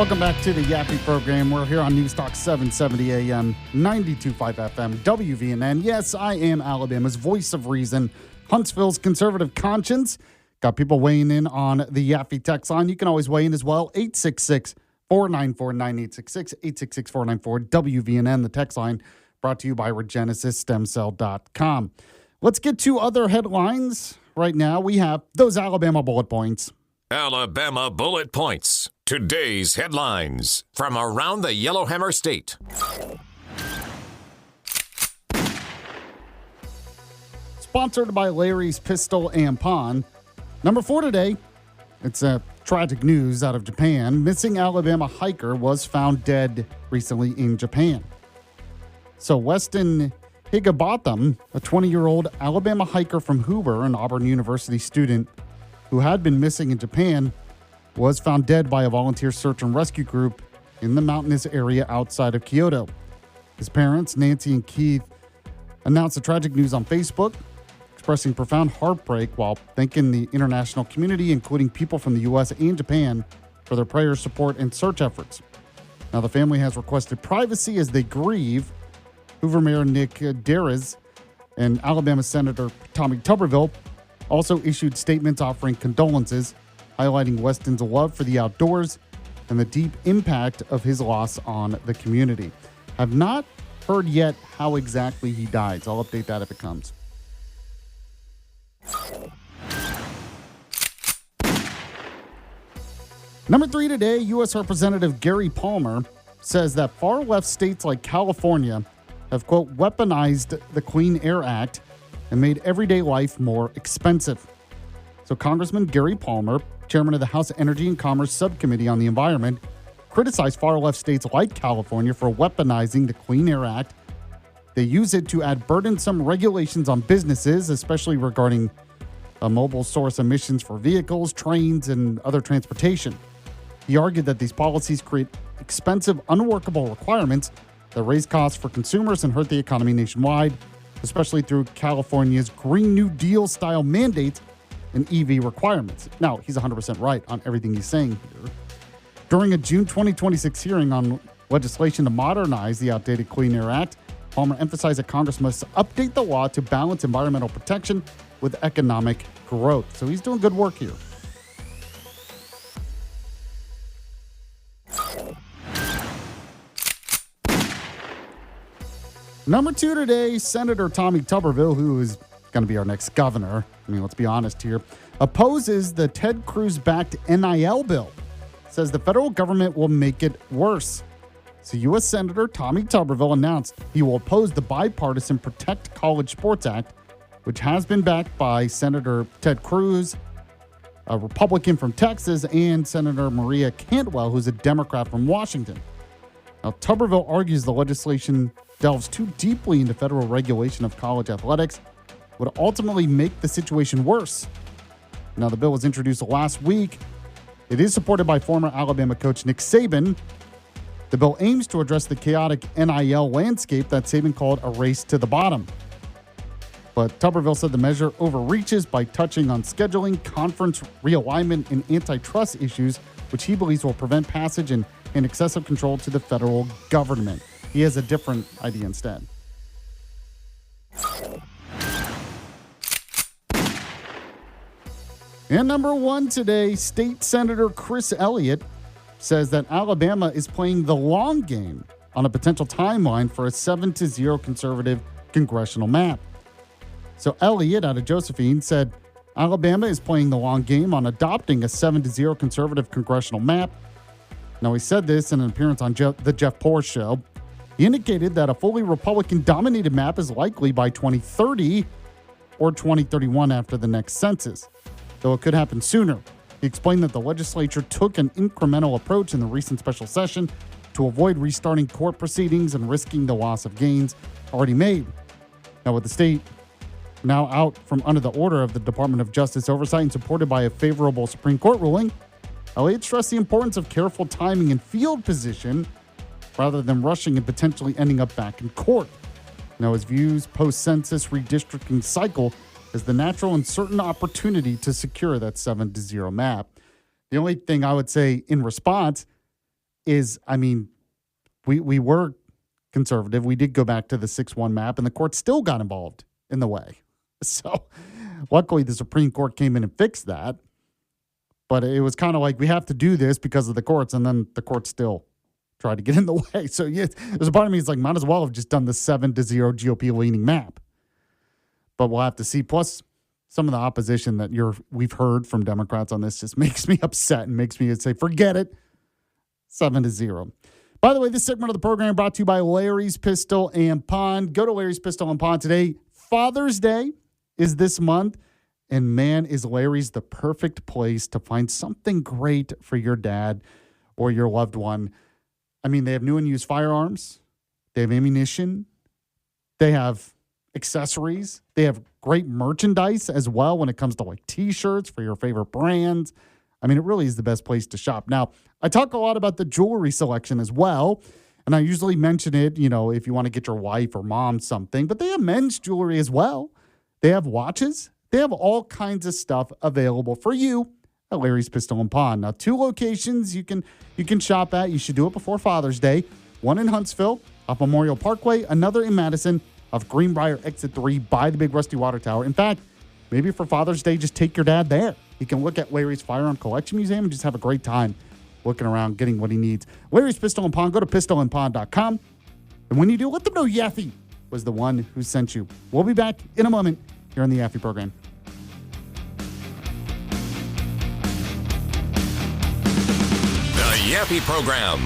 Welcome back to the Yaffee program. We're here on News Talk 770 AM, 92.5 FM, WVNN. Yes, I am Alabama's voice of reason, Huntsville's conservative conscience. Got people weighing in on the Yaffee text line. You can always weigh in as well. 866-494-9866, 866-494-WVNN, the text line brought to you by RegenesisStemCell.com. Let's get to other headlines. Right now, we have those Alabama bullet points. Alabama bullet points. Today's headlines from around the Yellowhammer State. Sponsored by Larry's Pistol and Pawn. Number 4 today, it's tragic news out of Japan. Missing Alabama hiker was found dead recently in Japan. So Weston Higginbotham, a 20-year-old Alabama hiker from Hoover, an Auburn University student who had been missing in Japan, was found dead by a volunteer search and rescue group in the mountainous area outside of Kyoto. His parents, Nancy and Keith, announced the tragic news on Facebook, expressing profound heartbreak while thanking the international community, including people from the U.S. and Japan, for their prayers, support, and search efforts. Now, the family has requested privacy as they grieve. Hoover Mayor Nick Derez and Alabama Senator Tommy Tuberville also issued statements offering condolences, highlighting Weston's love for the outdoors and the deep impact of his loss on the community. Have not heard yet how exactly he died, so I'll update that if it comes. Number 3 today, U.S. Representative Gary Palmer says that far-left states like California have, quote, weaponized the Clean Air Act and made everyday life more expensive. So Congressman Gary Palmer, chairman of the House Energy and Commerce Subcommittee on the Environment, criticized far-left states like California for weaponizing the Clean Air Act. They use it to add burdensome regulations on businesses, especially regarding mobile source emissions for vehicles, trains, and other transportation. He argued that these policies create expensive, unworkable requirements that raise costs for consumers and hurt the economy nationwide, especially through California's Green New Deal-style mandates and EV requirements. Now, he's 100% right on everything he's saying here. During a June 2026 hearing on legislation to modernize the outdated Clean Air Act, Palmer emphasized that Congress must update the law to balance environmental protection with economic growth. So he's doing good work here. Number 2 today, Senator Tommy Tuberville, who is going to be our next governor, I mean, let's be honest here, opposes the Ted Cruz-backed NIL bill. Says the federal government will make it worse. So U.S. Senator Tommy Tuberville announced he will oppose the bipartisan Protect College Sports Act, which has been backed by Senator Ted Cruz, a Republican from Texas, and Senator Maria Cantwell, who's a Democrat from Washington. Now, Tuberville argues the legislation delves too deeply into federal regulation of college athletics, would ultimately make the situation worse. Now, the bill was introduced last week. It is supported by former Alabama coach Nick Saban. The bill aims to address the chaotic NIL landscape that Saban called a race to the bottom. But Tuberville said the measure overreaches by touching on scheduling, conference realignment, and antitrust issues, which he believes will prevent passage and excessive control to the federal government. He has a different idea instead. And number 1 today, State Senator Chris Elliott says that Alabama is playing the long game on a potential timeline for a 7-0 conservative congressional map. So Elliott out of Josephine said Alabama is playing the long game on adopting a 7-0 conservative congressional map. Now, he said this in an appearance on the Jeff Poor Show. He indicated that a fully Republican-dominated map is likely by 2030 or 2031 after the next census, though it could happen sooner. He explained that the legislature took an incremental approach in the recent special session to avoid restarting court proceedings and risking the loss of gains already made. Now, with the state now out from under the order of the Department of Justice oversight and supported by a favorable Supreme Court ruling, Elliott stressed the importance of careful timing and field position rather than rushing and potentially ending up back in court. Now, his views post-census redistricting cycle is the natural and certain opportunity to secure that 7-0 map. The only thing I would say in response, is, I mean, we were conservative. We did go back to the 6-1 map, and the court still got involved in the way. So luckily, the Supreme Court came in and fixed that. But it was kind of like, we have to do this because of the courts, and then the courts still tried to get in the way. So yeah, there's a part of me that's like, might as well have just done the 7-0 GOP leaning map. But we'll have to see. Plus, some of the opposition that we've heard from Democrats on this just makes me upset and makes me say, forget it. 7-0. By the way, this segment of the program brought to you by Larry's Pistol and Pond. Go to Larry's Pistol and Pond today. Father's Day is this month. And man, is Larry's the perfect place to find something great for your dad or your loved one. I mean, they have new and used firearms. They have ammunition. They have accessories. They have great merchandise as well when it comes to like T-shirts for your favorite brands. I mean, it really is the best place to shop. Now, I talk a lot about the jewelry selection as well. And I usually mention it, if you want to get your wife or mom something. But they have men's jewelry as well. They have watches. They have all kinds of stuff available for you at Larry's Pistol and Pond. Now, 2 locations you can shop at. You should do it before Father's Day. One in Huntsville off Memorial Parkway. Another in Madison off Greenbrier Exit 3 by the Big Rusty Water Tower. In fact, maybe for Father's Day, just take your dad there. He can look at Larry's Firearm Collection Museum and just have a great time looking around, getting what he needs. Larry's Pistol and Pond. Go to pistolandpond.com. And when you do, let them know Yaffee was the one who sent you. We'll be back in a moment here on the Yaffee program. Yaffee program.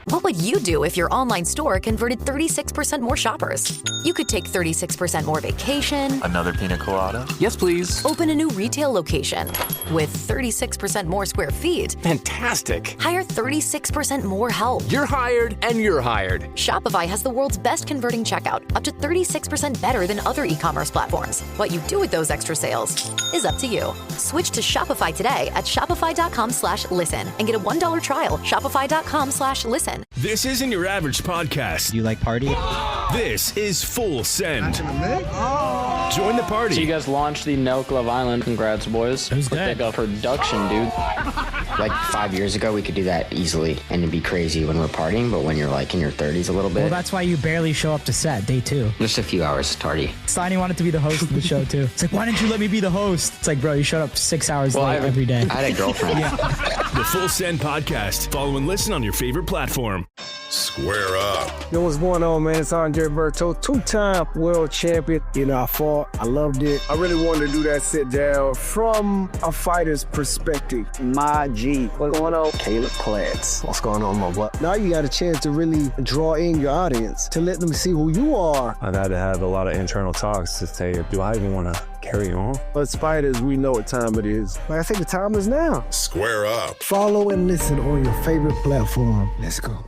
What would you do if your online store converted 36% more shoppers? You could take 36% more vacation. Another pina colada? Yes, please. Open a new retail location with 36% more square feet. Fantastic. Hire 36% more help. You're hired and you're hired. Shopify has the world's best converting checkout, up to 36% better than other e-commerce platforms. What you do with those extra sales is up to you. Switch to Shopify today at shopify.com/listen and get a $1 trial. Shopify.com/listen. This isn't your average podcast. You like party? This is Full Send. Join the party. So you guys launched the Nelk Love Island. Congrats, boys. Who's Like a production, dude. Like 5 years ago, we could do that easily and it'd be crazy when we're partying, but when you're like in your 30s a little bit. Well, that's why you barely show up to set, day 2. Just a few hours tardy. Steiny wanted to be the host of the show, too. It's like, why didn't you let me be the host? It's like, bro, you showed up 6 hours late every day. I had a girlfriend. The Full Send podcast. Follow and listen on your favorite platform. Square up. Yo, what's going on, man? It's Andre Berto, 2-time world champion. I fought. I loved it. I really wanted to do that sit down from a fighter's perspective. My G. What's going on? Caleb Platts. What's going on, my boy? Now you got a chance to really draw in your audience, to let them see who you are. I've had to have a lot of internal talks to say, do I even want to carry on? As fighters, we know what time it is. Like I think the time is now. Square up. Follow and listen on your favorite platform. Let's go.